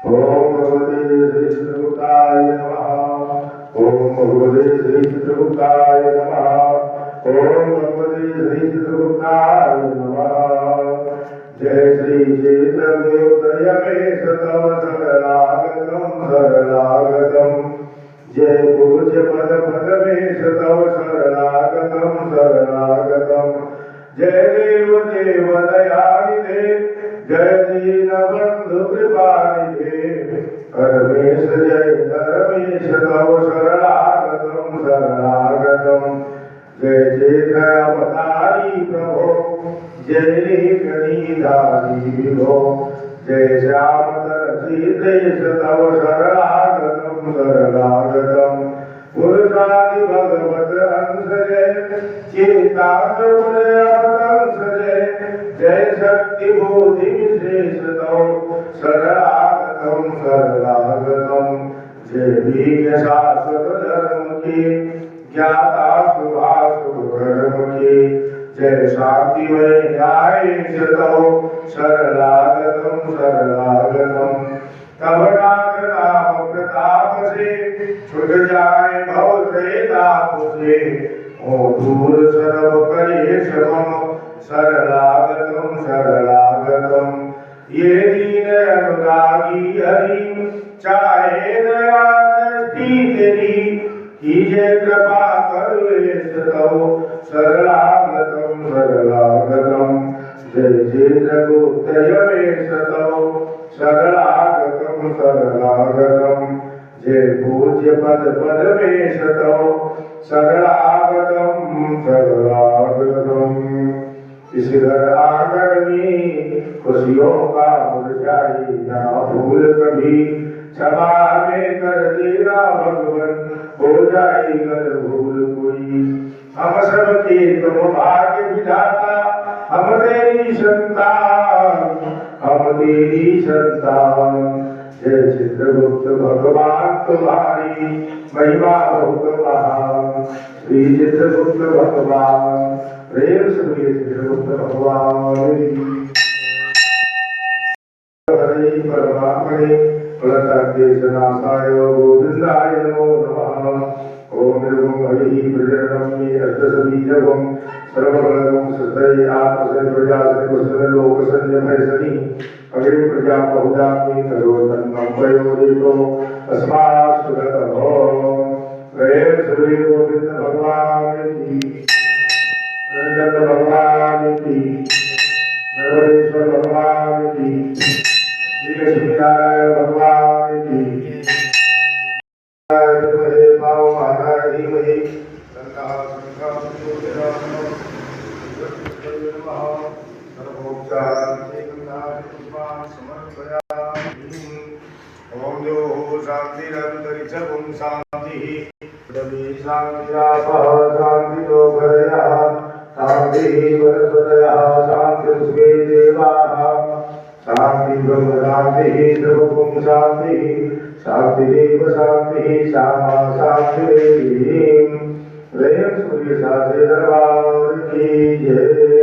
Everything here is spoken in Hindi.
ओम भगवते श्री चित्रगुप्ताय नमः। ओम भगवते श्री चित्रगुप्ताय नमः। ओम भगवते श्री चित्रगुप्ताय नमः। जय श्री चित्रगुप्त यमेश तव शरणागतम शरणागतम। जय पूज्य पद पदमेश तव शरणागतम शरणागतम। जय देव देव दयानिधे जय दीन बंधु कृपानिधे। परमेश जय धर्मेश तव शरणागतम शरणागतम। जय जय अवतारी प्रभो जय गणिधारी विभो। जय श्याम सीतेश तव शरणागतम शरणागतम। पुरुषादि भगवत हंस जय चेतांश जय। जय शक्ति बोधि विशेष तव शरणागतम शरणागतम। जय भीम शाश्वत धर्म की ज्ञाता शुभाशुभ कर्म की। जय शांतिमय न्यायेश तव शरणागतम शरणागतम। तब नाथ नाम प्रताप से छुट जाए भव त्रैताप से। ओ दूर सर्व कलेश मम शरणागतम शरणागतम। ये दीन अनुरागी हरि चाहे दया दृष्टि तेरी। कीजे कृपा करुणेश तव शरणागतम शरणागतम। जय चित्रगुप्त यमेश तव शरणागतम शरणागतम। जय पूज्य पद पदमेश तव शरणागतम शरणागतम। इस घर आंगन में खुशियों का मुरझाई ना भूल कभी। क्षमा में कर देना भगवन हो जाए अगर भूल कोई। हम सब के तुम भाग्य विधाता हम तेरी संतान हम तेरी संतान। जय चित्रगुप्त भगवान तुम्हारी महिमा बहुत महान। श्री चित्रगुप्त भगवान प्रेम से चित्रगुप्त भगवान। हरे परमात्मने प्रणतदेशनाशाय गोविंदाय नमो नमः। ओम निर्गुण हरि प्रजननम मे अष्टसबीजवम सर्वफलदं सतये आत्मसे प्रजासे कुशल लोक संयमय सनि। अग्रे प्रजा बहुजामि करोतन्नं वयोदितो अस्मात् सुगतः। प्रेम श्री गोविंद भगवान की जगत भगवान की नरेश्वर भगवान की श्री लक्ष्मीनारायण भगवान की। ओम जो शांतिरंतरिक्षं शांति पृथ्वी शांतिरापः शांतिरोगरयः शांतिः वरदयः शांतिर्स्वे देवाः। शांति ब्रह्म शांति सर्वभूम शांति शांतिरेव शांति श्यामा शांतिरेव। प्रेम सूर्य साचे दरबार की जय।